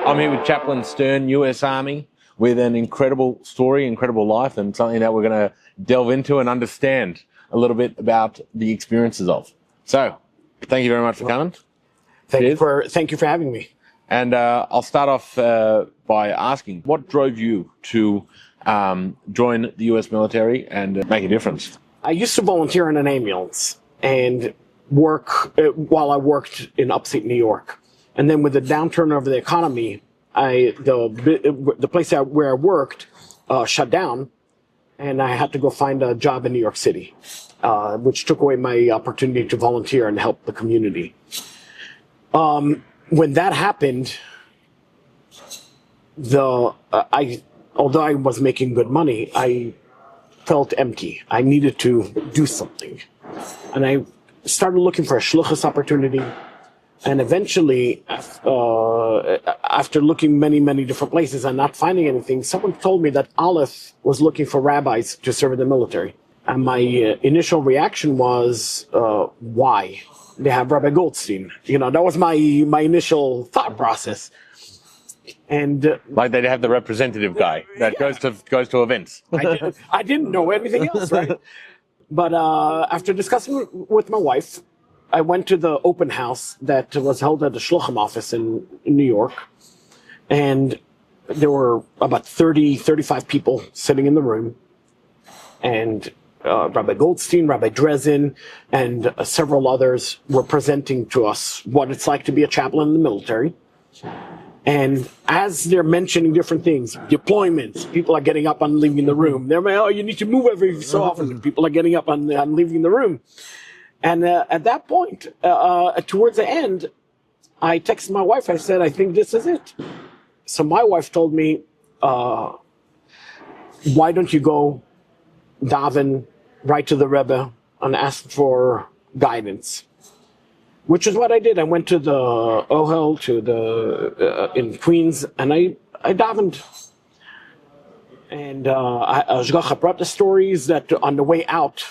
I'm here with Chaplain Stern, US Army, with an incredible story, incredible life, and something that we're going to delve into and understand a little bit about the experiences of. So, thank you very much for coming. Thank you for having me. And I'll start off by asking, what drove you to join the US military and make a difference? I used to volunteer in an ambulance and work while I worked in upstate New York. And then with the downturn of the economy, the place where I worked shut down, and I had to go find a job in New York City, which took away my opportunity to volunteer and help the community. When that happened, although I was making good money, I felt empty. I needed to do something. And I started looking for a shluchus opportunity. And eventually, after looking many different places and not finding anything, someone told me that Aleph was looking for rabbis to serve in the military. And my initial reaction was, why? They have Rabbi Goldstein. You know, that was my initial thought process. And like they have the representative guy that goes to events. I didn't know anything else, right? But after discussing with my wife, I went to the open house that was held at the Shluchim office in New York. And there were about 35 people sitting in the room. And Rabbi Goldstein, Rabbi Dresden, and several others were presenting to us what it's like to be a chaplain in the military. And as they're mentioning different things, deployments, people are getting up and leaving the room. They're like, oh, you need to move every so often. People are getting up and leaving the room. And at that point, towards the end, I texted my wife. I said, I think this is it. So my wife told me, why don't you go daven right to the Rebbe and ask for guidance? Which is what I did. I went to the Ohel in Queens, and I davened. And Ashgacha brought the stories that on the way out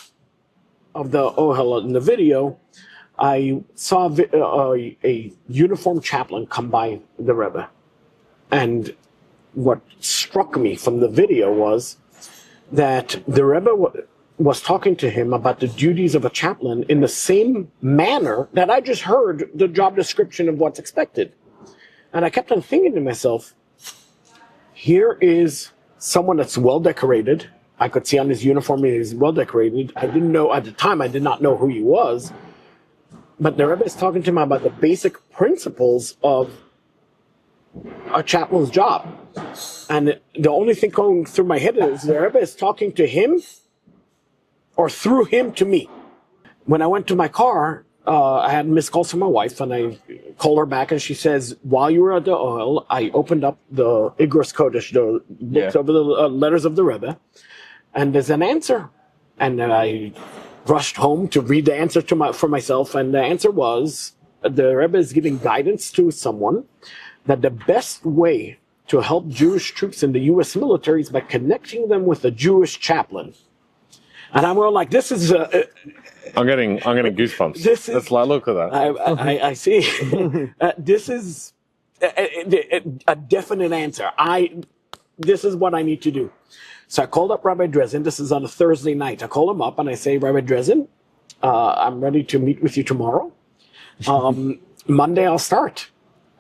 of the Ohel in the video, I saw a uniformed chaplain come by the Rebbe. And what struck me from the video was that the Rebbe was talking to him about the duties of a chaplain in the same manner that I just heard the job description of what's expected. And I kept on thinking to myself, here is someone that's well decorated. I could see on his uniform he's well decorated. I didn't know, at the time, I did not know who he was. But the Rebbe is talking to him about the basic principles of a chaplain's job. And the only thing going through my head is the Rebbe is talking to him or through him to me. When I went to my car, I had missed calls from my wife, and I called her back, and she says, while you were at the oil, I opened up the Igros Kodesh, the books of the letters of the Rebbe, and there's an answer. And I rushed home to read the answer for myself, and the answer was, the Rebbe is giving guidance to someone that the best way to help Jewish troops in the U.S. military is by connecting them with a Jewish chaplain. And I'm going like, this is... I'm getting goosebumps. Let's look at that. I see. This is a definite answer. This is what I need to do. So I called up Rabbi Dresden. This is on a Thursday night. I call him up and I say, Rabbi Dresden, I'm ready to meet with you tomorrow. Monday I'll start.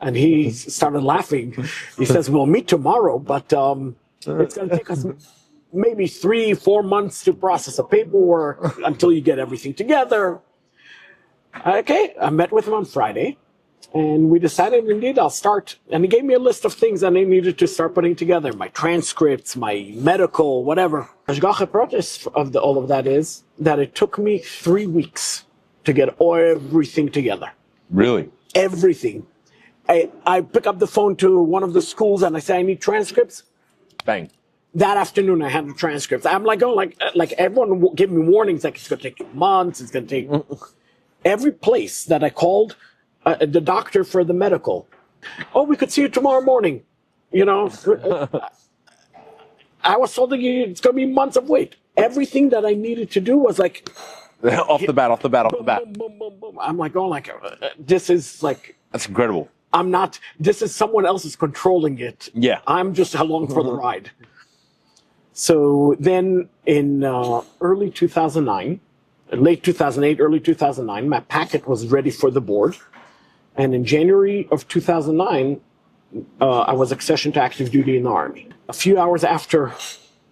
And he started laughing. He says, we'll meet tomorrow, but it's going to take us maybe 3-4 months to process the paperwork until you get everything together. Okay, I met with him on Friday, and we decided, indeed, I'll start. And he gave me a list of things that I needed to start putting together, my transcripts, my medical, whatever. Ashgacha protest of all of that is that it took me 3 weeks to get everything together. Really? Everything. I pick up the phone to one of the schools, and I say, I need transcripts. Bang. That afternoon, I had the transcripts. I'm like, like everyone gave me warnings, like it's going to take months, it's going to take... Every place that I called the doctor for the medical, oh, we could see you tomorrow morning. You know, I was told that it's going to be months of wait. Everything that I needed to do was like... off the bat. Boom, boom, boom, boom. I'm like, this is like... That's incredible. I'm not, this is someone else is controlling it. Yeah. I'm just along for the ride. So then in early 2009, late 2008, early 2009, my packet was ready for the board. And in January of 2009, I was accessioned to active duty in the Army. A few hours after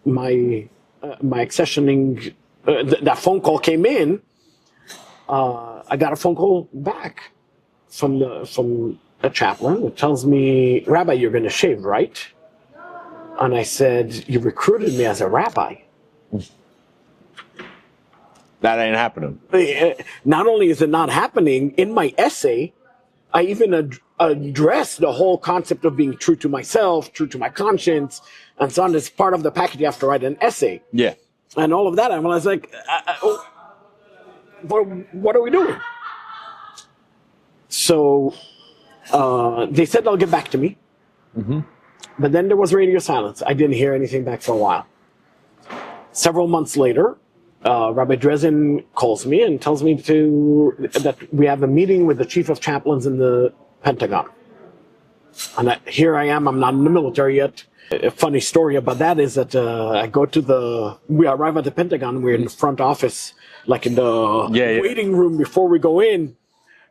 my accessioning, that phone call came in, I got a phone call back from a chaplain that tells me, "Rabbi, you're going to shave, right?" And I said, "You recruited me as a rabbi." That ain't happening. Not only is it not happening, in my essay, I even address the whole concept of being true to myself, true to my conscience, and so on. As part of the package, you have to write an essay. Yeah. And all of that. I was like, what are we doing? So they said they'll get back to me. Mm-hmm. But then there was radio silence. I didn't hear anything back for a while. Several months later, Rabbi Dresden calls me and tells me that we have a meeting with the chief of chaplains in the Pentagon. And here I am, I'm not in the military yet. A funny story about that is that we arrive at the Pentagon, we're in the front office, like in the waiting room before we go in.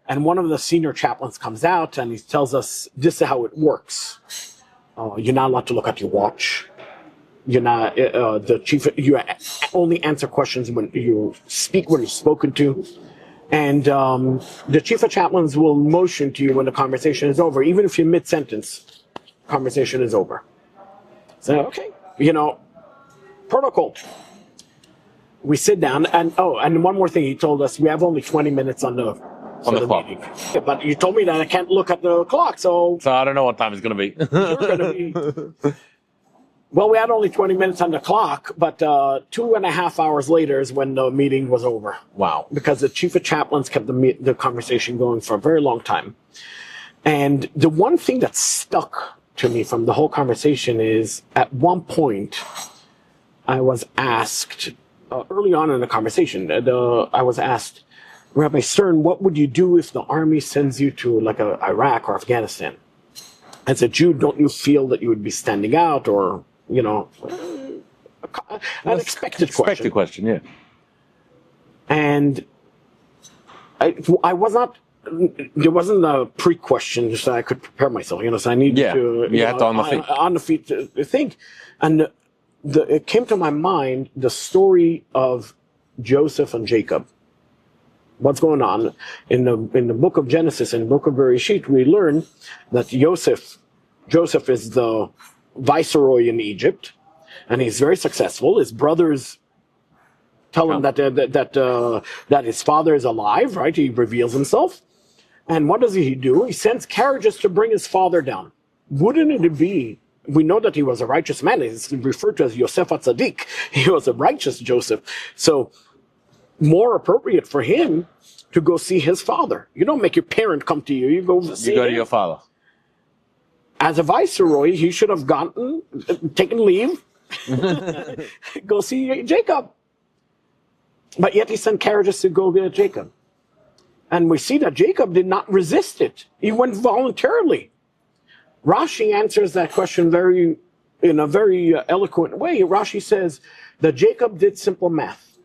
And one of the senior chaplains comes out and he tells us, this is how it works. You're not allowed to look at your watch. You're not the chief. You only answer questions when you speak when you're spoken to, and the chief of chaplains will motion to you when the conversation is over, even if you're mid-sentence. Conversation is over. So okay, protocol. We sit down, and one more thing, he told us we have only 20 minutes on the clock. Meeting. Yeah, but you told me that I can't look at the clock, so I don't know what time it's going to be. You're going to be. Well, we had only 20 minutes on the clock, but 2.5 hours later is when the meeting was over. Wow. Because the chief of chaplains kept the conversation going for a very long time. And the one thing that stuck to me from the whole conversation is, at one point, I was asked, early on in the conversation, I was asked, "Rabbi Stern, what would you do if the army sends you to like Iraq or Afghanistan? As a Jew, don't you feel that you would be standing out, or an expected question, yeah." And I was not. There wasn't a pre-question just so I could prepare myself. So I needed to. You had to on the feet to think, and it came to my mind the story of Joseph and Jacob. What's going on in the book of Genesis and book of Bereshit? We learn that Joseph is the viceroy in Egypt, and he's very successful. His brothers tell him that his father is alive. Right? He reveals himself, and what does he do? He sends carriages to bring his father down. Wouldn't it be? We know that he was a righteous man. He's referred to as Yosef HaTzadik. He was a righteous Joseph. So, more appropriate for him to go see his father. You don't make your parent come to you. You go to your father. As a viceroy, he should have taken leave, go see Jacob. But yet he sent carriages to go get Jacob. And we see that Jacob did not resist it. He went voluntarily. Rashi answers that question in a very eloquent way. Rashi says that Jacob did simple math.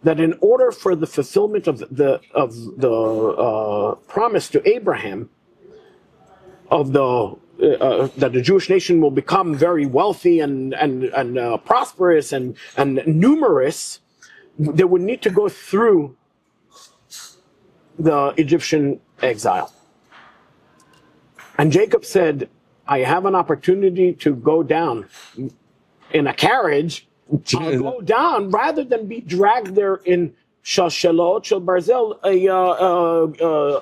That in order for the fulfillment of the promise to Abraham that the Jewish nation will become very wealthy and prosperous and numerous, they would need to go through the Egyptian exile. And Jacob said, "I have an opportunity to go down in a carriage. I'll go down rather than be dragged there in shalshalot, shel barzel,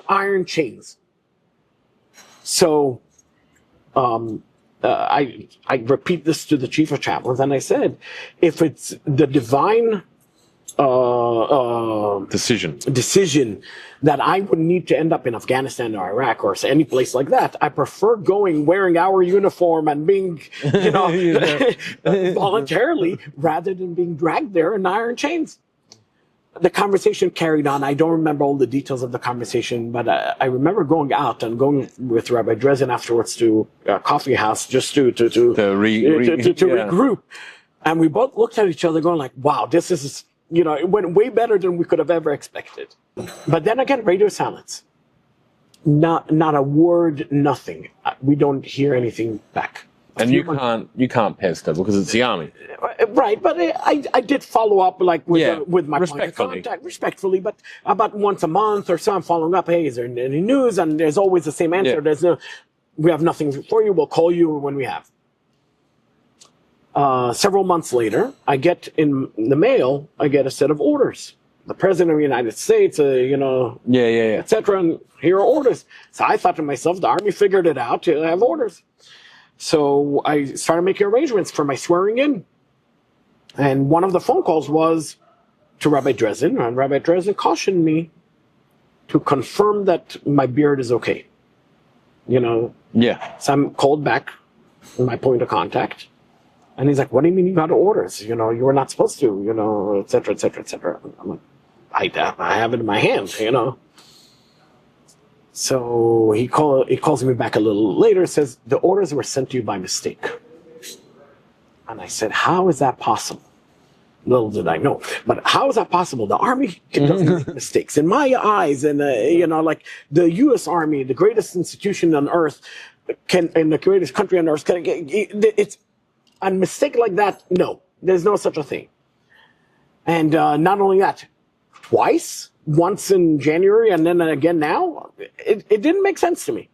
iron chains." So I repeat this to the chief of chaplains, and I said, if it's the divine decision that I would need to end up in Afghanistan or Iraq or any place like that, I prefer wearing our uniform and being, voluntarily, rather than being dragged there in iron chains. the conversation carried on. I don't remember all the details of the conversation, but I remember going out and going with Rabbi Dresden afterwards to a coffee house just to regroup. And we both looked at each other going like, wow, this is, it went way better than we could have ever expected. But then again, radio silence. Not a word, nothing. We don't hear anything back. And you can't pester because it's the army. Right, but I did follow up like with my point of contact, respectfully, but about once a month or so I'm following up, hey, is there any news? And there's always the same answer. Yeah. We have nothing for you, we'll call you when we have. Several months later, I get in the mail, I get a set of orders. The President of the United States, etc. And here are orders. So I thought to myself, the Army figured it out to have orders. So I started making arrangements for my swearing in. And one of the phone calls was to Rabbi Dresden, and Rabbi Dresden cautioned me to confirm that my beard is okay. Yeah. So I'm called back to my point of contact. And he's like, what do you mean you got orders? You were not supposed to, et cetera, et cetera, et cetera. I'm like, I have it in my hand, So he calls me back a little later, says, the orders were sent to you by mistake. And I said, how is that possible? Little did I know. But how is that possible? The Army doesn't make mistakes. In my eyes, and like the U.S. Army, the greatest institution on earth, and the greatest country on earth, it's a mistake like that, no. There's no such a thing. And not only that, twice, once in January and then again now, it didn't make sense to me.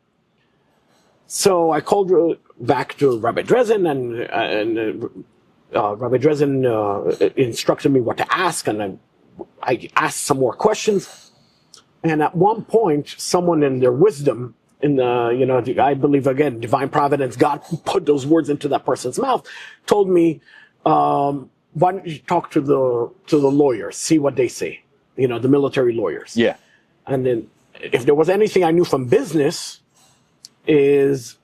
So I called back to Rabbi Dresden, and Rabbi Dresden instructed me what to ask, and I asked some more questions. And at one point, someone in their wisdom, I believe, again, divine providence, God put those words into that person's mouth, told me, why don't you talk to the lawyers, see what they say, the military lawyers. Yeah. And then if there was anything I knew from business is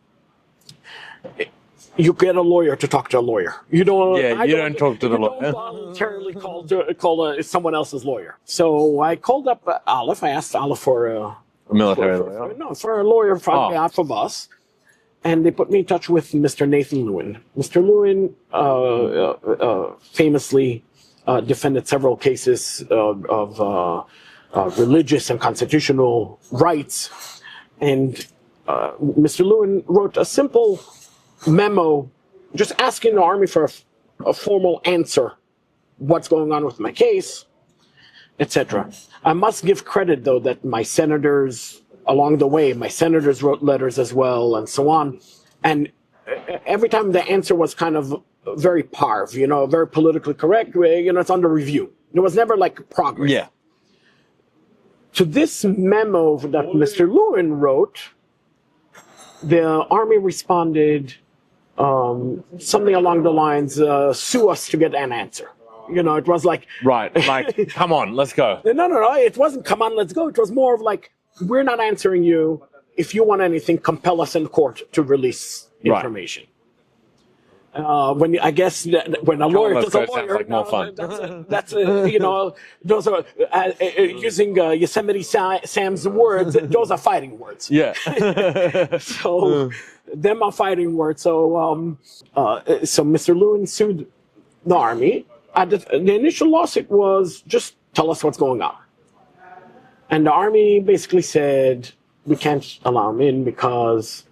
you get a lawyer to talk to a lawyer. You don't talk to the lawyer. You don't voluntarily call someone else's lawyer. So I called up Aleph. I asked Aleph for a military lawyer. For a lawyer on behalf of us. And they put me in touch with Mr. Nathan Lewin. Mr. Lewin famously defended several cases of religious and constitutional rights. And Mr. Lewin wrote a simple memo just asking the Army for a formal answer. What's going on with my case, etc. I must give credit, though, that my senators, along the way, wrote letters as well, and so on. And every time the answer was kind of very parv, very politically correct, it's under review. There was never like progress. Yeah. To this memo that Mr. Lewin wrote, the Army responded something along the lines, sue us to get an answer. It was like... Right, like, come on, let's go. No, it wasn't come on, let's go. It was more of like, we're not answering you. If you want anything, compel us in court to release information. Right. When a lawyer does a lawyer, like more fun. That's those are using Yosemite Sam's words. Those are fighting words. Yeah. So them are fighting words. So Mr. Lewin sued the Army. The initial lawsuit was just tell us what's going on, and the Army basically said we can't allow him in because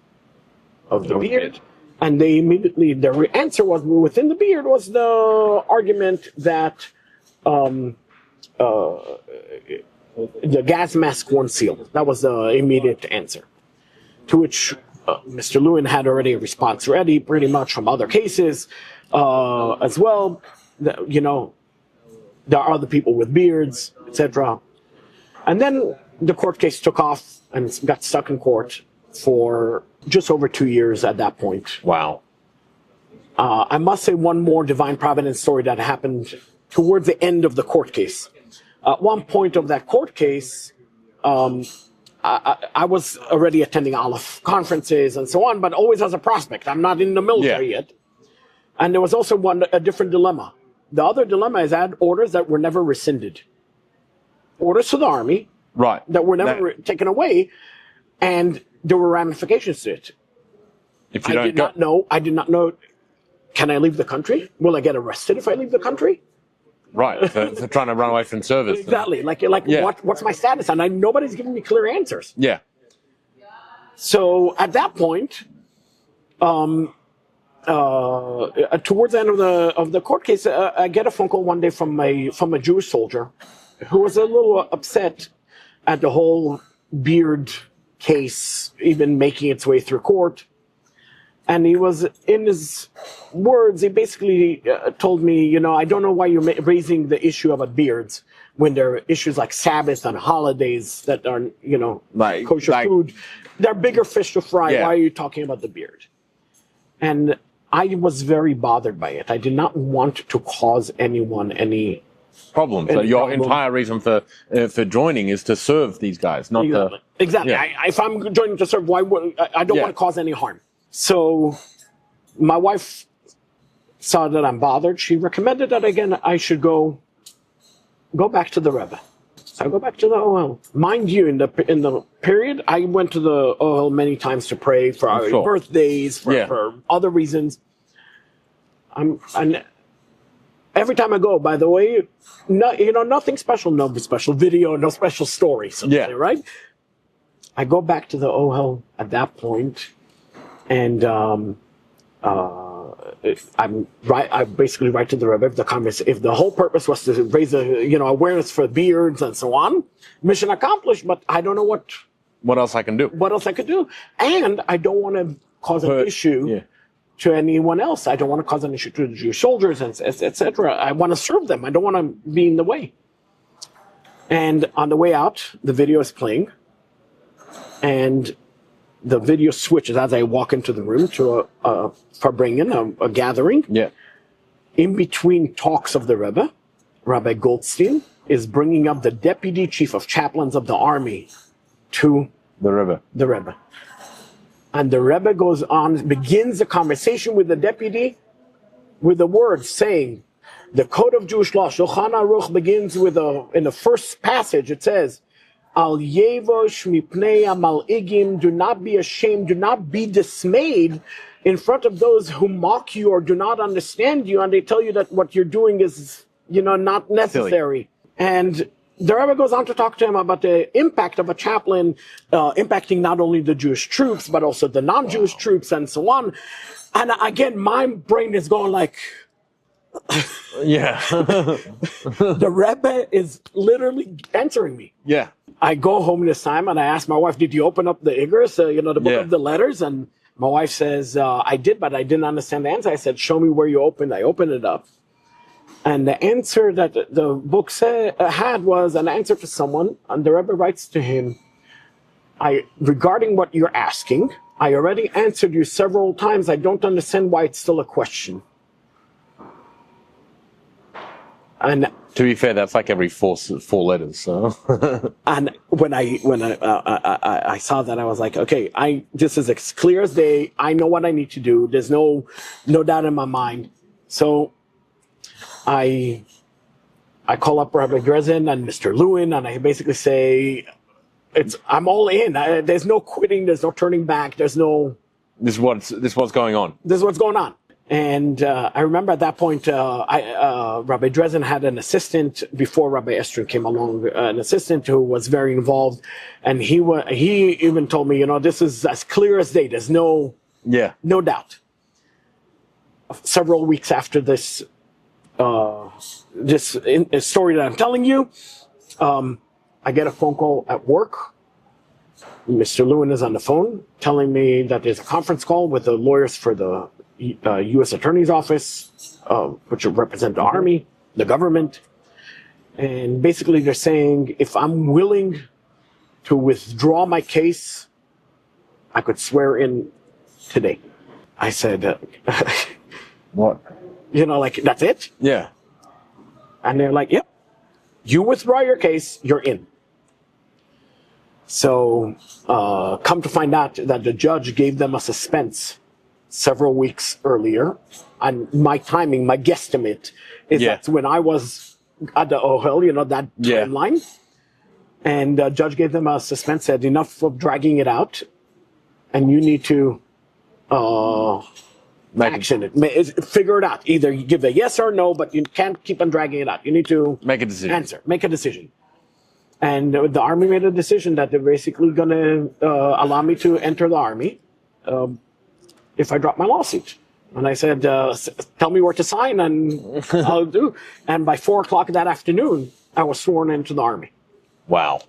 of the beard. And they immediately, their answer was, within the beard was the argument that the gas mask weren't sealed. That was the immediate answer. To which Mr. Lewin had already a response ready, pretty much from other cases as well. There are other people with beards, etc. And then the court case took off and got stuck in court for just over 2 years at that point. Wow. I must say one more divine providence story that happened towards the end of the court case. At one point of that court case, I was already attending Aleph conferences and so on, but always as a prospect. I'm not in the military yet. And there was also a different dilemma. The other dilemma is I had orders that were never rescinded. orders to the army Right. that were never taken away, and there were ramifications to it. If you I did not know. Can I leave the country? Will I get arrested if I leave the country? Right. For trying to run away from service. Exactly. Yeah. What's my status? And nobody's giving me clear answers. Yeah. So at that point, towards the end of the court case, I get a phone call one day from a Jewish soldier who was a little upset at the whole beard case even making its way through court. And he was, in his words, he basically told me, I don't know why you're raising the issue about beards when there are issues like Sabbath and holidays that are, Like kosher food. They're bigger fish to fry. Yeah. Why are you talking about the beard? And I was very bothered by it. I did not want to cause anyone any problem. So your entire reason for joining is to serve these guys, not exactly. Yeah. If I'm joining to serve, why would I don't want to cause any harm? So my wife saw that I'm bothered. She recommended that again I should go back to the Rebbe. So I go back to the OL. Mind you, in the period, I went to the OL many times to pray for our birthdays, for other reasons. And every time I go, by the way, nothing special, no special video, no special story, right? I go back to the OL at that point, and I basically write to the Rebbe if the whole purpose was to raise awareness for beards and so on, mission accomplished. But I don't know what else I can do. What else I could do, and I don't want to cause an issue to anyone else. I don't want to cause an issue to the Jewish soldiers, and etc. I want to serve them. I don't want to be in the way. And on the way out, the video is playing, and the video switches as I walk into the room to a gathering. Yeah. In between talks of the Rebbe, Rabbi Goldstein is bringing up the deputy chief of chaplains of the army to the Rebbe. And the Rebbe begins the conversation with the deputy with the words saying, the Code of Jewish Law, Shulchan Aruch, begins with in the first passage, it says, Al yevosh mipnei amal'igim, do not be ashamed, do not be dismayed in front of those who mock you or do not understand you, and they tell you that what you're doing is, not necessary. Silly. And the Rebbe goes on to talk to him about the impact of a chaplain, impacting not only the Jewish troops, but also the non-Jewish troops and so on. And again, my brain is going like, yeah. The Rebbe is literally answering me. Yeah. I go home this time and I ask my wife, did you open up the Igros, the book of the letters? And my wife says, I did, but I didn't understand the answer. I said, show me where you opened. I opened it up. And the answer that the book had was an answer to someone. And the Rebbe writes to him, regarding what you're asking, I already answered you several times. I don't understand why it's still a question. And to be fair, that's like every four letters. So, and when I saw that, I was like, okay, this is as clear as day. I know what I need to do. There's no doubt in my mind. So, I call up Rabbi Dresden and Mr. Lewin, and I basically say, I'm all in. There's no quitting. There's no turning back. There's no. This is what's going on. This is what's going on. And I remember at that point, Rabbi Dresden had an assistant before Rabbi Stern came along, an assistant who was very involved, and he even told me, this is as clear as day. There's no doubt. Several weeks after this story that I'm telling you, I get a phone call at work. Mr. Lewin is on the phone telling me that there's a conference call with the lawyers for the U.S. Attorney's Office, which represent the Army, the government. And basically they're saying, if I'm willing to withdraw my case, I could swear in today. I said, what? That's it? Yeah. And they're like, yep, you withdraw your case, you're in. So come to find out that the judge gave them a suspense several weeks earlier. And my timing, my guesstimate, is that's when I was at the OHL, that timeline. And the judge gave them a suspense, said, enough of dragging it out, and you need to action it. Figure it out. Either you give a yes or no, but you can't keep on dragging it out. You need to make a decision. Make a decision. And the Army made a decision that they're basically going to allow me to enter the Army if I drop my lawsuit. And I said, tell me where to sign and I'll do. And by 4 o'clock that afternoon, I was sworn into the Army. Wow.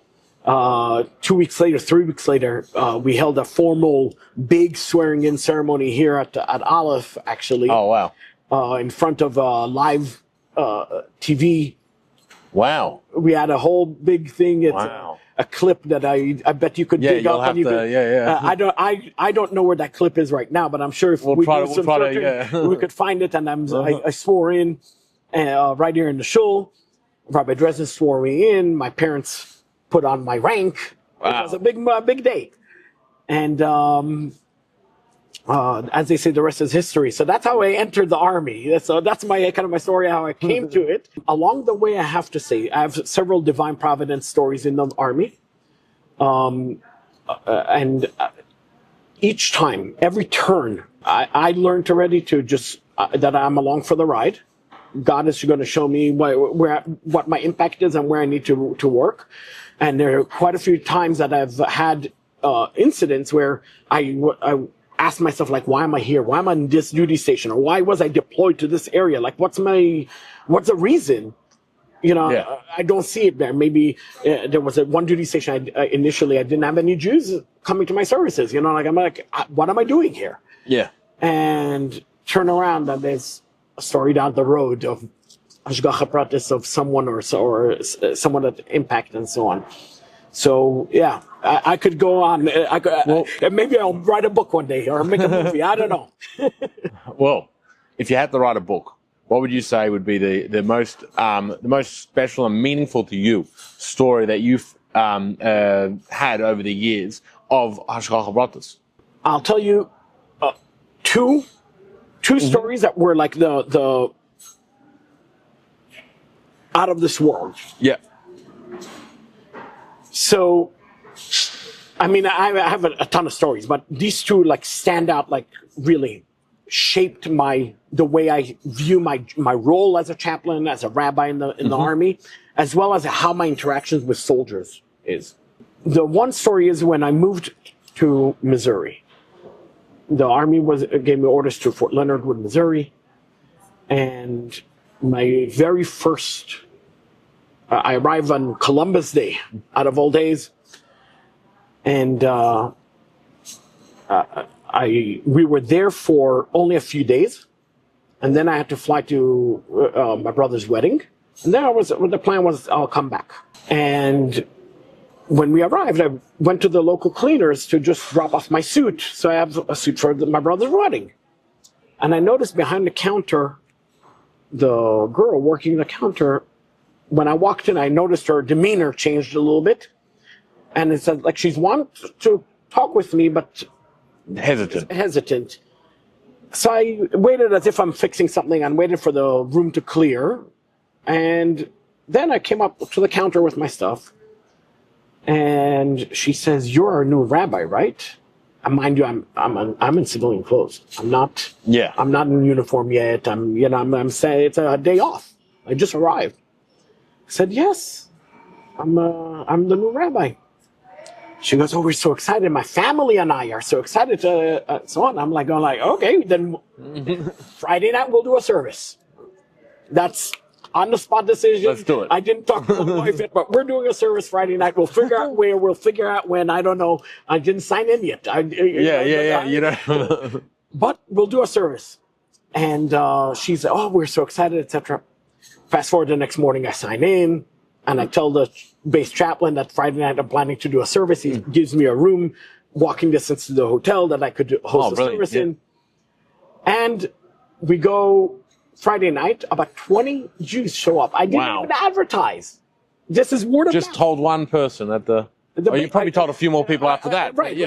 2 weeks later, 3 weeks later, we held a formal big swearing-in ceremony here at Aleph, actually. Oh, wow. In front of live TV. Wow. We had a whole big thing. It's wow. A clip that I bet you could dig up. And you could, I don't know where that clip is right now, but I'm sure if we could find it. And I swore in right here in the shul. Rabbi Dresden swore me in. My parents put on my rank. Wow. It was a big day. And as they say, the rest is history. So that's how I entered the Army. So that's my kind of my story, how I came to it. Along the way, I have to say, I have several divine providence stories in the Army. And each time, every turn, I learned already to just, that I'm along for the ride. God is going to show me what my impact is and where I need to work. And there are quite a few times that I've had incidents where I ask myself, like, why am I here? Why am I in this duty station? Or why was I deployed to this area? Like, what's the reason? I don't see it there. Maybe there was one duty station. Initially, I didn't have any Jews coming to my services. I'm like, what am I doing here? Yeah. And turn around, and there's a story down the road of hashgacha pratis of someone or someone that impact and so on. So yeah, I could go on. Maybe I'll write a book one day or make a movie. I don't know. Well, if you had to write a book, what would you say would be the most special and meaningful to you story that you've had over the years of hashgacha pratis? I'll tell you two stories that were like the out of this world. Yeah. So, I mean, I have a ton of stories, but these two like stand out, like really shaped the way I view my role as a chaplain, as a rabbi in the Army, as well as how my interactions with soldiers is. The one story is when I moved to Missouri. The Army gave me orders to Fort Leonard Wood, Missouri, and my very first. I arrived on Columbus Day, out of all days, and we were there for only a few days, and then I had to fly to my brother's wedding, and then the plan was I'll come back. And when we arrived, I went to the local cleaners to just drop off my suit, so I have a suit for my brother's wedding, and I noticed behind the counter, the girl working the counter. When I walked in, I noticed her demeanor changed a little bit. And it said, like, she's wanted to talk with me, but hesitant. So I waited as if I'm fixing something and waited for the room to clear. And then I came up to the counter with my stuff. And she says, "You're a new rabbi, right?" And mind you, I'm in civilian clothes. I'm not in uniform yet. I'm saying it's a day off. I just arrived. I said, "Yes, I'm the new rabbi." She goes, "Oh, we're so excited. My family and I are so excited to so on." I'm like, okay, then Friday night we'll do a service. That's on the spot decision. Let's do it. I didn't talk to my wife yet, but we're doing a service Friday night. We'll figure out where. We'll figure out when. I don't know. I didn't sign in yet. But we'll do a service. And she said, "Oh, we're so excited, etc." Fast forward the next morning, I sign in, and I tell the base chaplain that Friday night I'm planning to do a service. He gives me a room, walking distance to the hotel that I could host a service in. And we go Friday night. About 20 Jews show up. I didn't even advertise. This is word of mouth. Just told one person at the. You probably told a few more people after that. Right.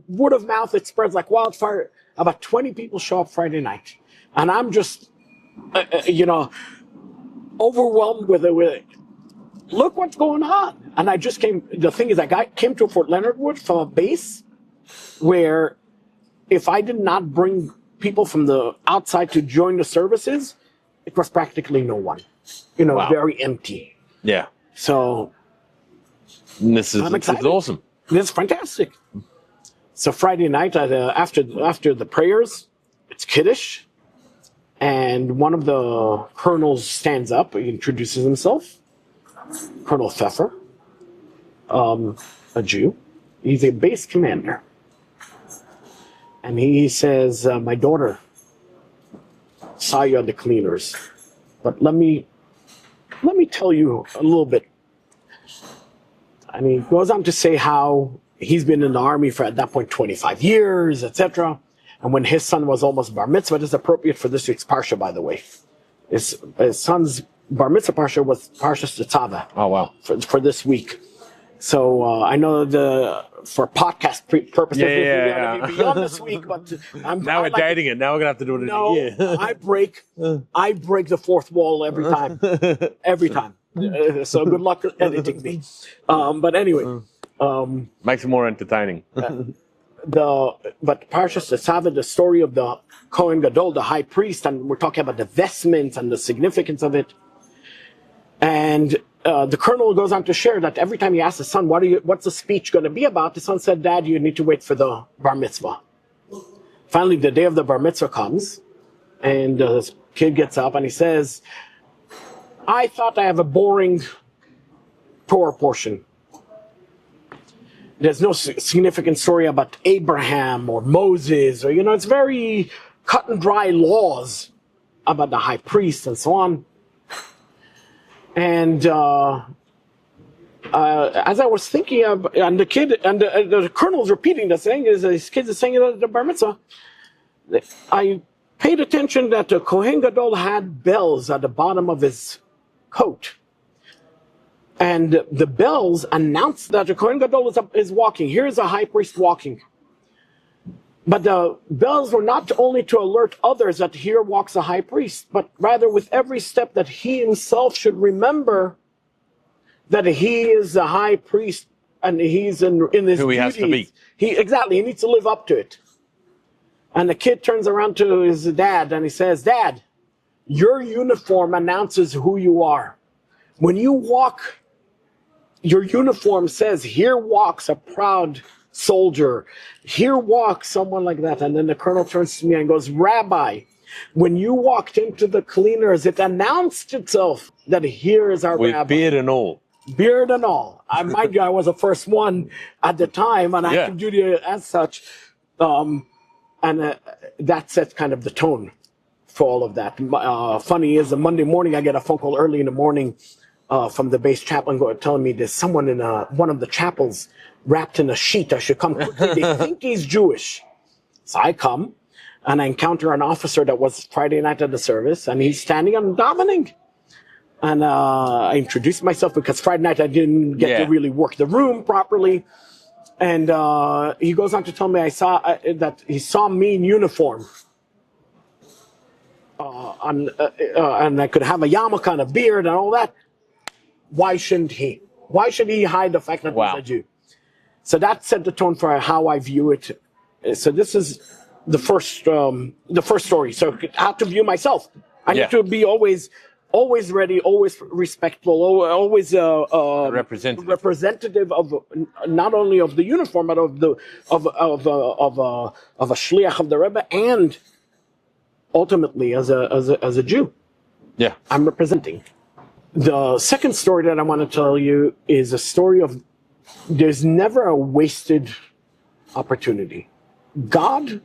Word of mouth, it spreads like wildfire. About 20 people show up Friday night. And I'm just, overwhelmed with look what's going on. And I just the thing is, came to Fort Leonard Wood from a base where if I did not bring people from the outside to join the services, it was practically no one. Wow. Very empty. Yeah. So This is awesome. This is fantastic. So Friday night, after the prayers, it's Kiddush, and one of the colonels stands up. He introduces himself, Colonel Pfeffer, a Jew. He's a base commander, and he says, "My daughter saw you at the cleaners, but let me tell you a little bit." And he goes on to say how he's been in the army for, at that point, 25 years, etc. And when his son was almost bar mitzvah, this is appropriate for this week's parsha, by the way. His son's bar mitzvah parsha was Parshas Tetzaveh. Oh, wow. For this week. So I know for podcast purposes, we're going to be beyond this week, but now we're dating it. Now we're going to have to do it in a year. I break the fourth wall every time. Every time. So good luck editing me. But anyway. Makes it more entertaining. But Parshas Tetzaveh, the story of the Kohen Gadol, the high priest, and we're talking about the vestments and the significance of it. And the colonel goes on to share that every time he asks his son, what's the speech going to be about? The son said, "Dad, you need to wait for the bar mitzvah." Finally, the day of the bar mitzvah comes, and the kid gets up and he says, "I thought I have a boring Torah portion. There's no significant story about Abraham or Moses, or, it's very cut and dry laws about the high priest and so on." And as I was thinking of, and the kid, and the colonel's repeating the thing, his kid is saying it at the bar mitzvah, I paid attention that the Kohen Gadol had bells at the bottom of his coat. And the bells announced that the Kohen Gadol is walking. Here's a high priest walking. But the bells were not only to alert others that here walks a high priest, but rather with every step that he himself should remember that he is a high priest and he's in his who he has to be. He needs to live up to it. And the kid turns around to his dad and he says, "Dad, your uniform announces who you are. When you walk, your uniform says, here walks a proud soldier. Here walks someone like that." And then the colonel turns to me and goes, "Rabbi, when you walked into the cleaners, it announced itself that here is our rabbi." With beard and all. Beard and all. Mind you, I was the first one at the time, and I had duty as such. That set kind of the tone for all of that. Funny is, the Monday morning, I get a phone call early in the morning from the base chaplain telling me there's someone in one of the chapels wrapped in a sheet. I should come quickly. They think he's Jewish. So I come, and I encounter an officer that was Friday night at the service, and he's standing and davening. And I introduced myself because Friday night I didn't get to really work the room properly. And he goes on to tell me that he saw me in uniform. And I could have a yarmulke and a beard and all that. Why shouldn't he? Why should he hide the fact that he's a Jew? So that set the tone for how I view it. So this is the first story. So how to view myself? I need to be always ready, always respectful, always representative of not only of the uniform but of a shliach of the Rebbe, and ultimately as a Jew. Yeah, I'm representing. The second story that I want to tell you is a story of there's never a wasted opportunity. God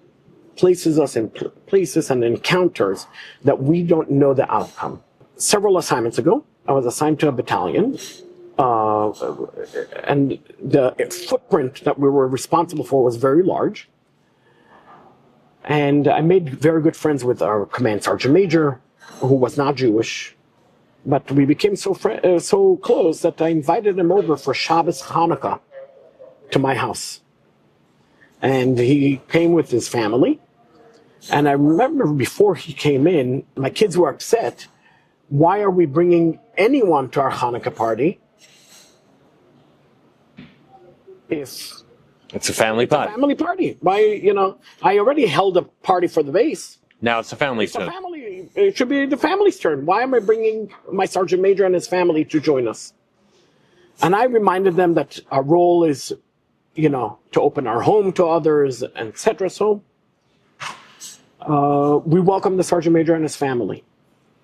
places us in places and encounters that we don't know the outcome. Several assignments ago, I was assigned to a battalion, and the footprint that we were responsible for was very large. And I made very good friends with our command sergeant major, who was not Jewish, but we became so close that I invited him over for Shabbos Hanukkah to my house. And he came with his family. And I remember before he came in, my kids were upset. Why are we bringing anyone to our Hanukkah party if It's a family it's a party. family party. Why, I already held a party for the base. Now it's a family It's a turn. family. It should be the family's turn. Why am I bringing my sergeant major and his family to join us? And I reminded them that our role is, to open our home to others, etc. So we welcomed the sergeant major and his family,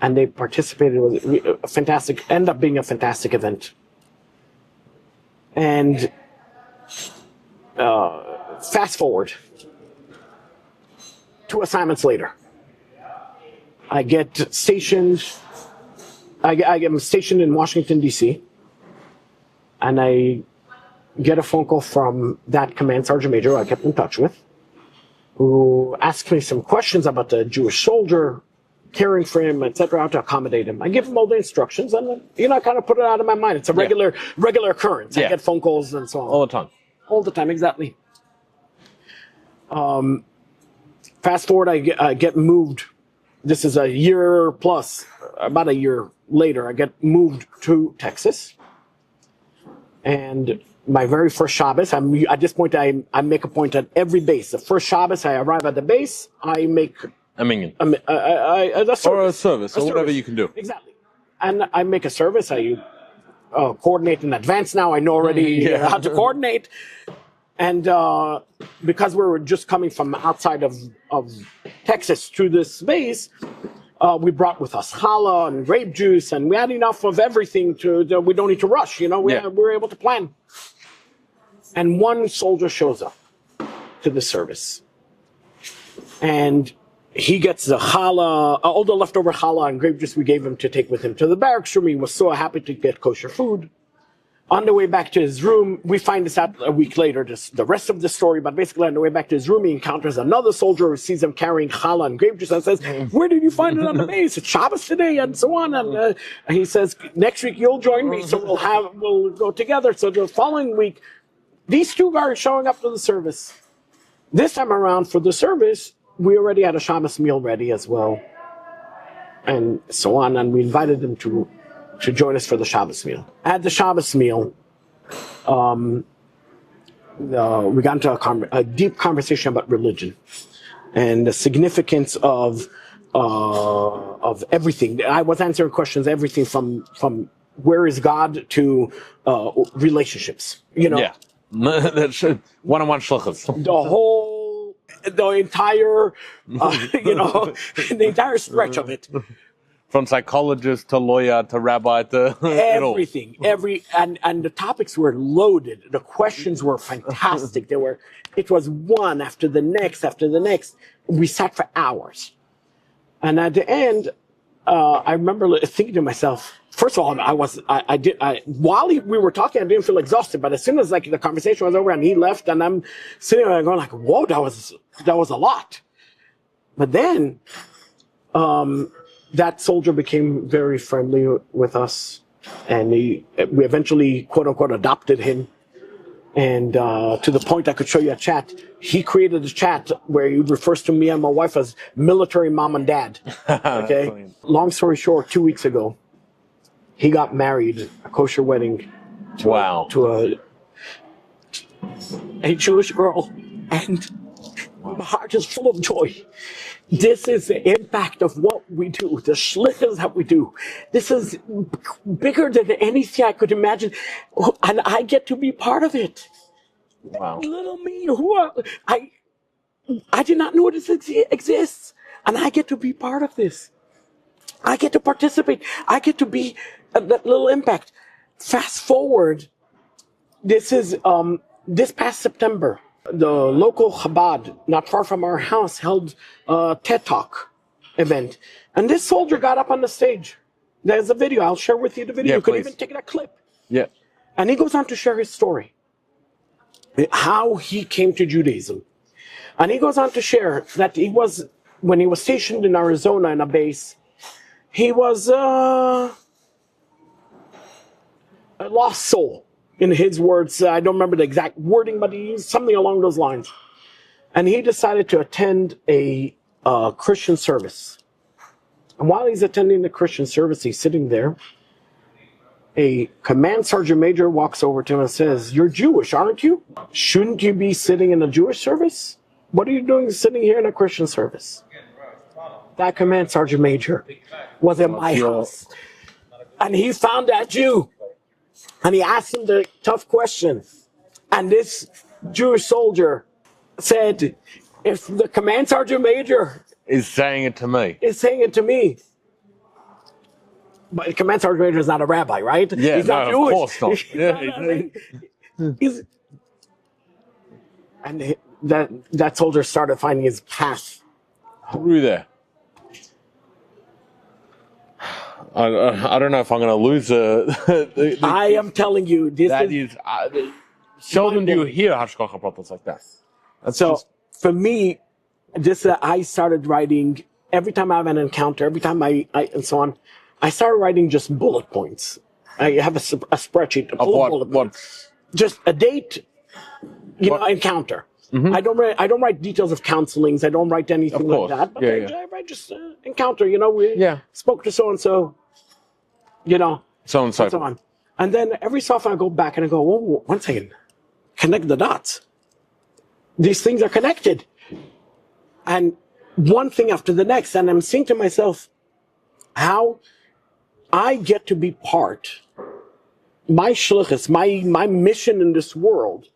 and they participated. It was a fantastic. Ended up being a fantastic event. And fast forward 2 assignments later, I get stationed. I get stationed in Washington, D.C., and I get a phone call from that command sergeant major I kept in touch with, who asked me some questions about the Jewish soldier, caring for him, etc., how to accommodate him. I give him all the instructions, and I kind of put it out of my mind. It's a regular occurrence. Yeah. I get phone calls and so on. All the time. All the time, exactly. Fast forward, I get moved. This is a year plus, about a year later, I get moved to Texas. And my very first Shabbos, at this point, I make a point at every base. The first Shabbos, I arrive at the base, I make A minion. a service. Or a service, or whatever service. you can do. Exactly. And I make a service. I coordinate in advance now. I know already how to coordinate. And because we were just coming from outside of Texas to this base, we brought with us challah and grape juice, and we had enough of everything we don't need to rush. We were able to plan. And one soldier shows up to the service, and he gets the challah, all the leftover challah and grape juice we gave him to take with him to the barracks room. He was so happy to get kosher food. On the way back to his room, we find this out a week later, the rest of the story, but basically on the way back to his room, he encounters another soldier who sees him carrying challah and grape juice and says, "Where did you find it on the base? It's Shabbos today," and so on. And he says, "Next week you'll join me, so we'll go together." So the following week, these two guys showing up to the service. This time around for the service, we already had a Shabbos meal ready as well, and so on. And we invited them to join us for the Shabbos meal. At the Shabbos meal, we got into a deep conversation about religion and the significance of everything. I was answering questions, everything from where is God to relationships. Yeah. That's one-on-one shluchos. The entire, the entire stretch of it. From psychologist to lawyer to rabbi to Everything, and the topics were loaded. The questions were fantastic. It was one after the next. We sat for hours, and at the end, I remember thinking to myself. First of all, while we were talking, I didn't feel exhausted. But as soon as the conversation was over and he left, and I'm sitting there going like, "Whoa, that was a lot." But then, that soldier became very friendly with us, and we eventually, quote unquote, adopted him. And to the point I could show you a chat. He created a chat where he refers to me and my wife as military mom and dad. Okay. Long story short, 2 weeks ago, he got married, a kosher wedding, to a Jewish girl, and my heart is full of joy. This is the impact of what we do, the shlichus that we do. This is bigger than anything I could imagine, and I get to be part of it. Wow. Little me, I did not know this exists, and I get to be part of this. I get to participate. I get to be that little impact. Fast forward, this is this past September. The local Chabad, not far from our house, held a TED Talk event. And this soldier got up on the stage. There's a video. I'll share with you the video. Yeah, you could please. even take a clip. Yeah. And he goes on to share his story, how he came to Judaism. And he goes on to share that when he was stationed in Arizona in a base, he was a lost soul. In his words, I don't remember the exact wording, but he used something along those lines. And he decided to attend a Christian service. And while he's attending the Christian service, he's sitting there, a command sergeant major walks over to him and says, "You're Jewish, aren't you? Shouldn't you be sitting in a Jewish service? What are you doing sitting here in a Christian service?" That command sergeant major was in my house. And he found that Jew. And he asked him the tough question. And this Jewish soldier said, if the command sergeant major Is saying it to me. is saying it to me, but the command sergeant major is not a rabbi, right? Yeah, he's not no, Jewish. of course not. He's Yeah, not- he's- and that soldier started finding his path. through there. I don't know if I'm going to lose the I am telling you, this that is is seldom do you hear hashgacha pratas like that. That's so. just, For me, I started writing every time I have an encounter, every time I and so on. I started writing just bullet points. I have a spreadsheet of full of bullet points. Just a date, encounter. Mm-hmm. I don't write details of counselings. I don't write anything like that. But I write just encounter. We spoke to so and so. so and so. And so on. And then every so often I go back and I go, whoa, one second, connect the dots. These things are connected. And one thing after the next. And I'm saying to myself, how I get to be part, my shlichus, my mission in this world.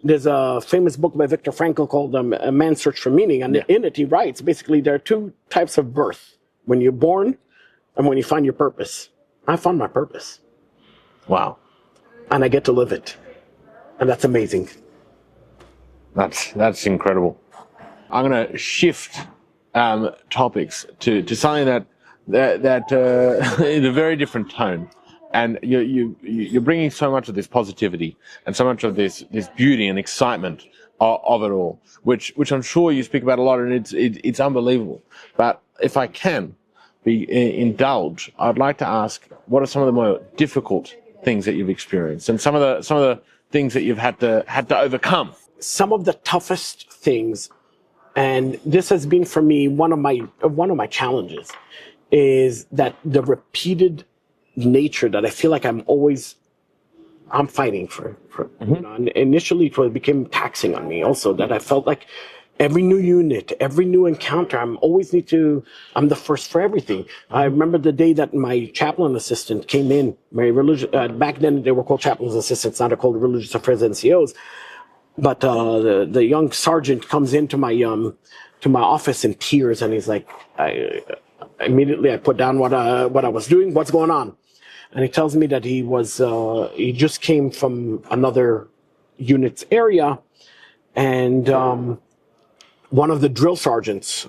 There's a famous book by Viktor Frankl called A Man's Search for Meaning. And in it, he writes, basically, there are two types of birth. When you're born and when you find your purpose. I found my purpose. Wow. And I get to live it. And that's amazing. That's incredible. I'm going to shift topics to something that in a very different tone. And you're bringing so much of this positivity and so much of this beauty and excitement of it all, which I'm sure you speak about a lot, and it's unbelievable. But if I can indulge, I'd like to ask, what are some of the more difficult things that you've experienced, and some of the things that you've had to overcome? Some of the toughest things, and this has been for me one of my challenges, is that the repeated nature that I feel like I'm fighting for. And initially it became taxing on me also, that I felt like every new unit, every new encounter, I'm the first for everything. I remember the day that my chaplain assistant came in, my religious, back then they were called chaplains assistants, now they're called religious affairs NCOs. But the young sergeant comes into my office in tears, and he's like, immediately I put down what I was doing. What's going on? And he tells me that he just came from another unit's area, and one of the drill sergeants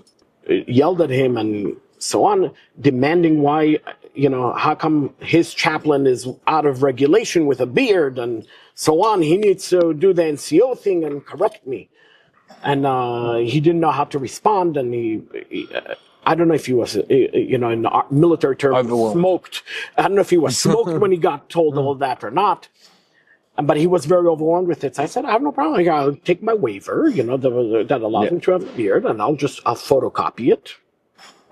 yelled at him and so on, demanding why, how come his chaplain is out of regulation with a beard and so on. He needs to do the NCO thing and correct me. And he didn't know how to respond, and he I don't know if he was, in the military term, smoked. I don't know if he was smoked when he got told all that or not. But he was very overwhelmed with it. So I said, I have no problem. I'll take my waiver, that allows me to have a beard, and I'll photocopy it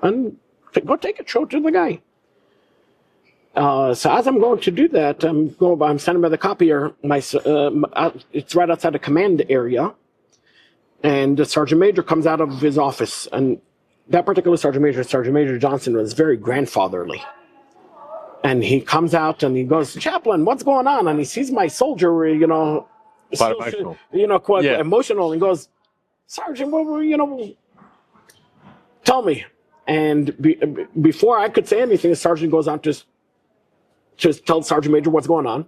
and go take it, show it to the guy. So as I'm going to do that, I'm standing by the copier. It's right outside the command area. And the sergeant major comes out of his office, and that particular Sergeant Major Johnson, was very grandfatherly. And he comes out and he goes, "Chaplain, what's going on?" And he sees my soldier, Quite emotional. Quite emotional. And he goes, "Sergeant, tell me." And before I could say anything, the sergeant goes on to tell Sergeant Major what's going on.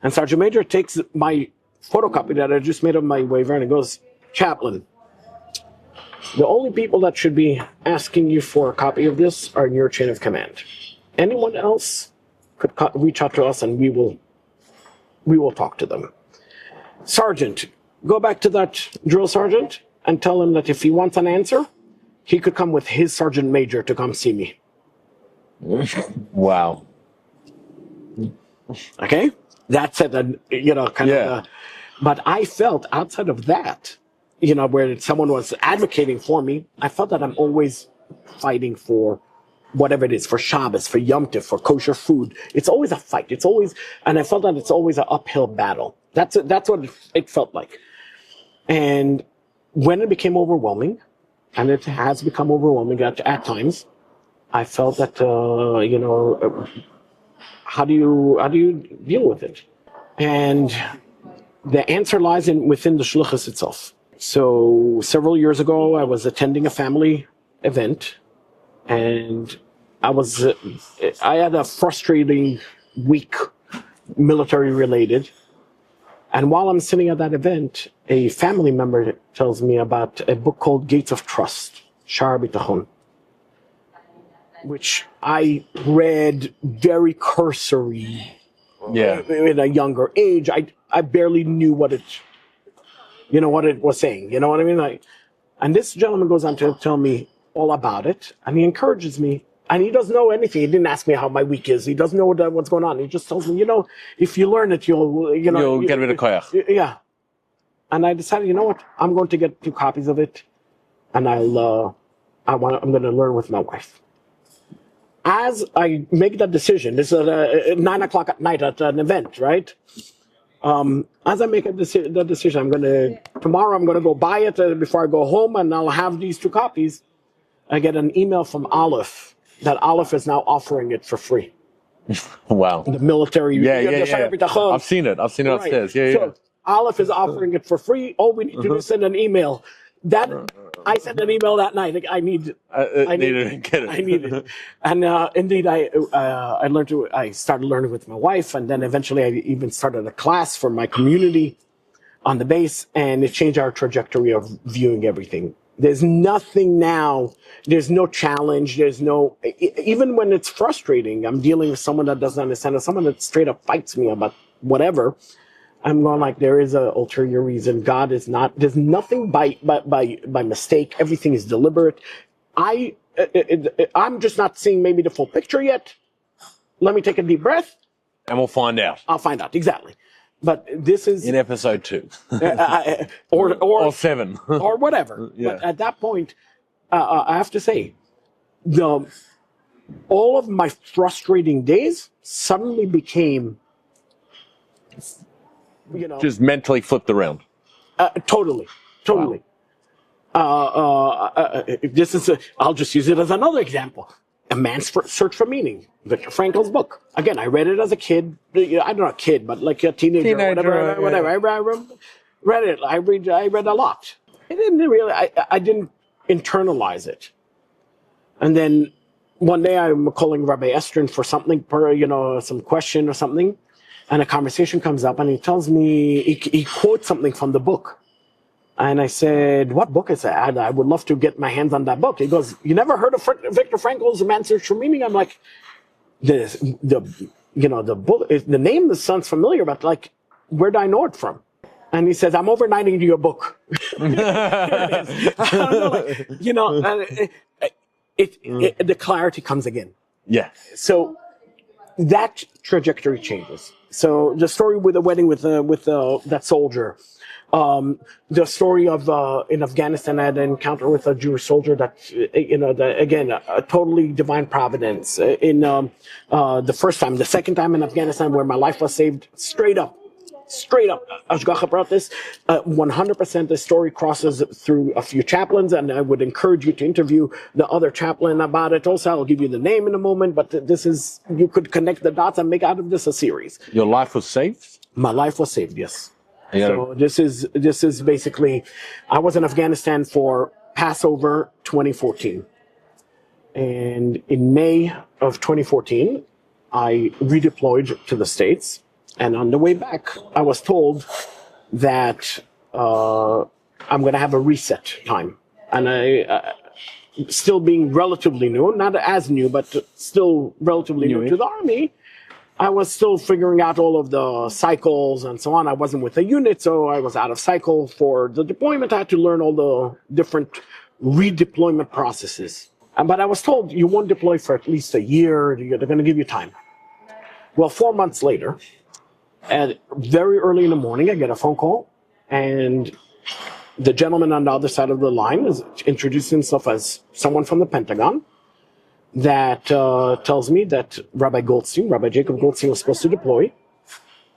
And Sergeant Major takes my photocopy that I just made of my waiver, and he goes, "Chaplain, the only people that should be asking you for a copy of this are in your chain of command. Anyone else could reach out to us, and we will talk to them. Sergeant, go back to that drill sergeant and tell him that if he wants an answer, he could come with his sergeant major to come see me." Wow. Okay? That's it. But I felt outside of that, where someone was advocating for me, I felt that I'm always fighting for whatever it is, for Shabbos, for Yom Tov, for kosher food. It's always a fight. It's always, and I felt that it's always an uphill battle. That's what it felt like. And when it became overwhelming, and it has become overwhelming at times, I felt that, how do you deal with it? And the answer lies within the shluchus itself. So several years ago, I was attending a family event, and I had a frustrating week, military related. And while I'm sitting at that event, a family member tells me about a book called Gates of Trust, Shar Bitachon, which I read very cursory in a younger age. I barely knew what it was saying. You know what I mean? And this gentleman goes on to tell me all about it, and he encourages me. And he doesn't know anything. He didn't ask me how my week is. He doesn't know what's going on. He just tells me, if you learn it, you'll get a bit of koyach. Yeah. And I decided, you know what? I'm going to get 2 copies of it, and I'm going to learn with my wife. As I make that decision, this is at 9 o'clock at night at an event, right? As I make that decision, tomorrow I'm going to go buy it before I go home, and I'll have these 2 copies. I get an email from Aleph that Aleph is now offering it for free. Wow. The military. Yeah. I've seen it upstairs. Yeah. So Aleph is offering it for free. All we need to do is send an email. I sent an email that night. I need it. And indeed, I started learning with my wife, and then eventually I even started a class for my community on the base, and it changed our trajectory of viewing everything. There's nothing now. There's no challenge. Even when it's frustrating, I'm dealing with someone that doesn't understand, or someone that straight up fights me about whatever. I'm going like, there is an ulterior reason. God is not, there's nothing by mistake. Everything is deliberate. I'm just not seeing maybe the full picture yet. Let me take a deep breath. And we'll find out. I'll find out, exactly. But this is in episode 2, or 7, or whatever. Yeah. But at that point, I have to say, all of my frustrating days suddenly became, just mentally flipped around. Totally. Wow. I'll just use it as another example. A Man's Search for Meaning, Viktor Frankl's book. Again, I read it as a kid. I'm not a kid, but like a teenager or whatever. I read it. I read a lot. I didn't internalize it. And then one day I'm calling Rabbi Stern for something, some question or something, and a conversation comes up, and he tells me, he quotes something from the book. And I said, what book is that? I would love to get my hands on that book. He goes, you never heard of Viktor Frankl's Man's Search for Meaning? I'm like, the book, the name sounds familiar, but like, where do I know it from? And he says, I'm overnighting your book. The clarity comes again. Yeah. So that trajectory changes. So the story with the wedding with that soldier, the story of in Afghanistan, I had an encounter with a Jewish soldier that again, a totally divine providence. In the first time, the second time in Afghanistan, where my life was saved, straight up. Ashgacha brought this. 100% the story crosses through a few chaplains, and I would encourage you to interview the other chaplain about it. Also, I'll give you the name in a moment, but you could connect the dots and make out of this a series. Your life was saved? My life was saved, yes. So this is basically, I was in Afghanistan for Passover 2014. And in May of 2014, I redeployed to the States. And on the way back, I was told that I'm going to have a reset time. And I, still being relatively new, not as new, but still relatively new to the Army, I was still figuring out all of the cycles and so on. I wasn't with a unit, so I was out of cycle for the deployment. I had to learn all the different redeployment processes. But I was told you won't deploy for at least a year. They're going to give you time. Well, 4 months later, and very early in the morning, I get a phone call, and the gentleman on the other side of the line is introducing himself as someone from the Pentagon, that tells me that Rabbi Jacob Goldstein, was supposed to deploy.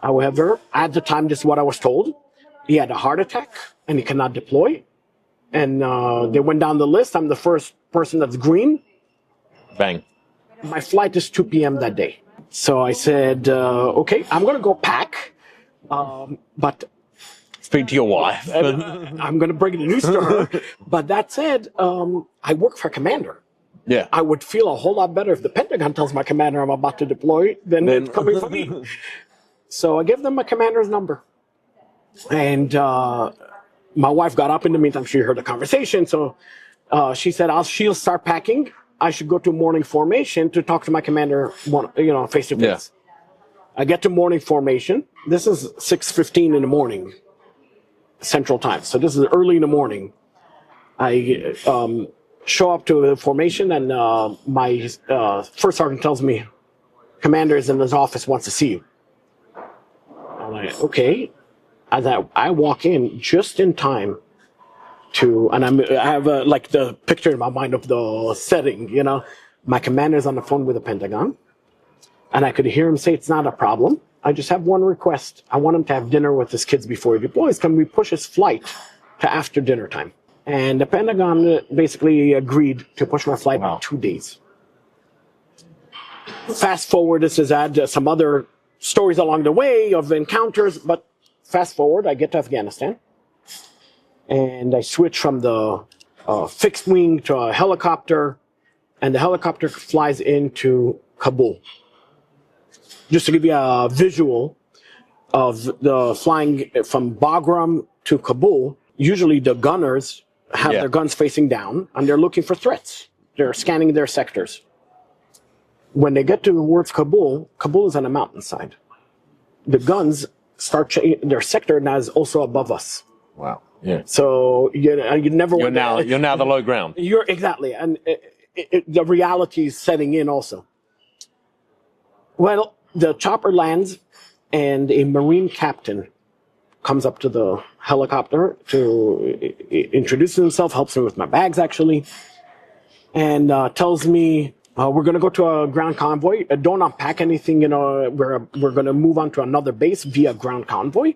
However, at the time, this is what I was told. He had a heart attack and he cannot deploy. And they went down the list. I'm the first person that's green. Bang. My flight is 2 p.m. that day. So I said, okay, I'm going to go pack. But Speak to your wife. I'm going to bring the news to her. But that said, I work for a commander. Yeah. I would feel a whole lot better if the Pentagon tells my commander I'm about to deploy than it's coming from me. So I give them my commander's number. And my wife got up in the meantime. She heard the conversation. So she said, she'll start packing. I should go to morning formation to talk to my commander, face to face. I get to morning formation. This is 6:15 in the morning, Central Time. So this is early in the morning. I show up to the formation, and my first sergeant tells me, "Commander is in his office, wants to see you." I'm like, okay. As I walk in just in time to, and I have like the picture in my mind of the setting, my commander's on the phone with the Pentagon, and I could hear him say, "It's not a problem. I just have one request. I want him to have dinner with his kids before he deploys. Can we push his flight to after dinner time?" And the Pentagon basically agreed to push my flight by 2 days. Fast forward, this is some other stories along the way of encounters, but fast forward, I get to Afghanistan, and I switch from the fixed wing to a helicopter, and the helicopter flies into Kabul. Just to give you a visual of the flying from Bagram to Kabul, usually the gunners have their guns facing down, and they're looking for threats. They're scanning their sectors. When they get towards Kabul, Kabul is on a mountainside. The guns start their sector now is also above us. Wow. Yeah. So you never. You're now the low ground. You're exactly, and the reality is setting in also. Well, the chopper lands, and a Marine captain comes up to the helicopter to introduce himself, helps me with my bags actually, and tells me, we're going to go to a ground convoy. Don't unpack anything, we're going to move on to another base via ground convoy.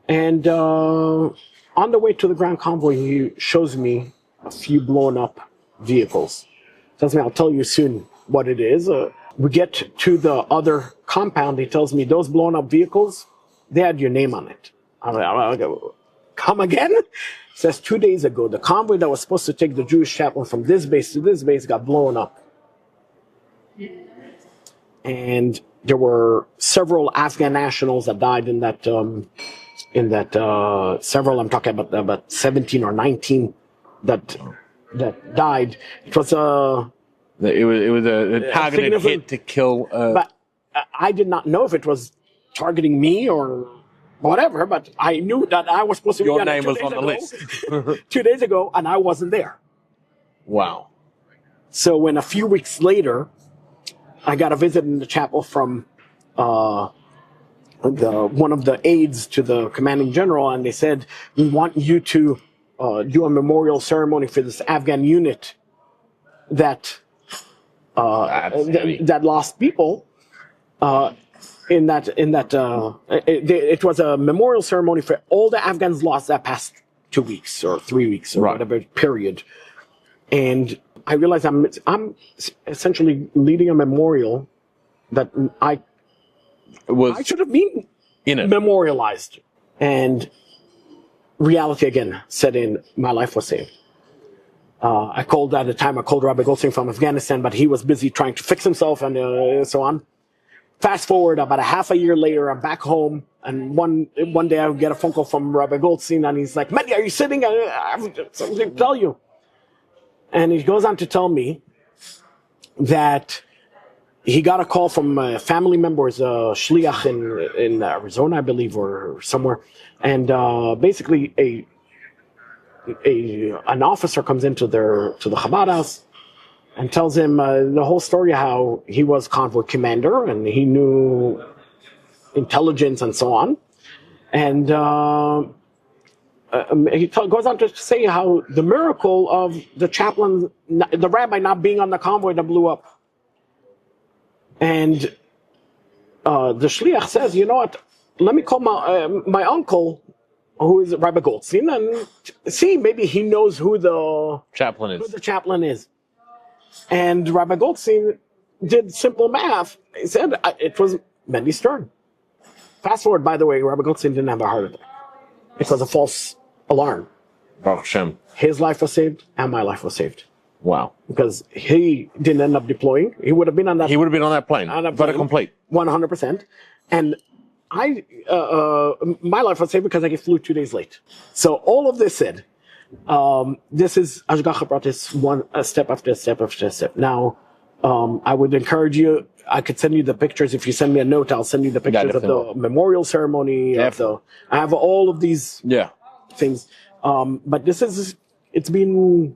And on the way to the ground convoy, he shows me a few blown up vehicles. Tells me, I'll tell you soon what it is. We get to the other compound. He tells me, those blown up vehicles, they had your name on it. I go, come again? Says 2 days ago, the convoy that was supposed to take the Jewish chaplain from this base to this base got blown up. And there were several Afghan nationals that died in that several, I'm talking about 17 or 19 that died. It was a targeted hit to kill. But I did not know if it was targeting me or whatever, but I knew that I was supposed to be Your name was on the list. 2 days ago, and I wasn't there. Wow. So when a few weeks later, I got a visit in the chapel from one of the aides to the commanding general, and they said, we want you to do a memorial ceremony for this Afghan unit that lost people. It was a memorial ceremony for all the Afghans lost that past 2 weeks or 3 weeks or whatever period. And I realized I'm essentially leading a memorial that I should have been memorialized. And reality again set in. My life was saved. I called Rabbi Goldstein from Afghanistan, but he was busy trying to fix himself and so on. Fast forward about a half a year later, I'm back home, and one day I get a phone call from Rabbi Goldstein, and he's like, Mendy, are you sitting? I have something to tell you. And he goes on to tell me that he got a call from a family member's shliach in Arizona, I believe, or somewhere, and basically an officer comes into the Chabad house and tells him the whole story, how he was convoy commander and he knew intelligence and so on. And goes on to say how the miracle of the chaplain, the rabbi not being on the convoy that blew up. And the shliach says, you know what, let me call my uncle, who is Rabbi Goldstein, and see, maybe he knows who the chaplain is. And Rabbi Goldstein did simple math. He said it was Mendy Stern. Fast forward, by the way, Rabbi Goldstein didn't have a heart attack. It was a false alarm. Baruch Hashem. His life was saved, and my life was saved. Wow. Because he didn't end up deploying. He would have been on that. He would have been on that plane. But a complete. 100%. And my life was saved because I flew 2 days late. So all of this said, this is Ashgacha Pratis, step after step after step. Now, I would encourage you. I could send you the pictures. If you send me a note, I'll send you the pictures of the memorial ceremony. I have all of these things. But this is, it's been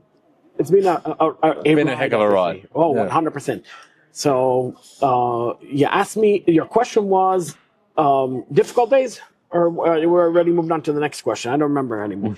a heck of a ride. Oh, 100%. So, you asked me, your question was, difficult days? Or we're already moved on to the next question? I don't remember anymore.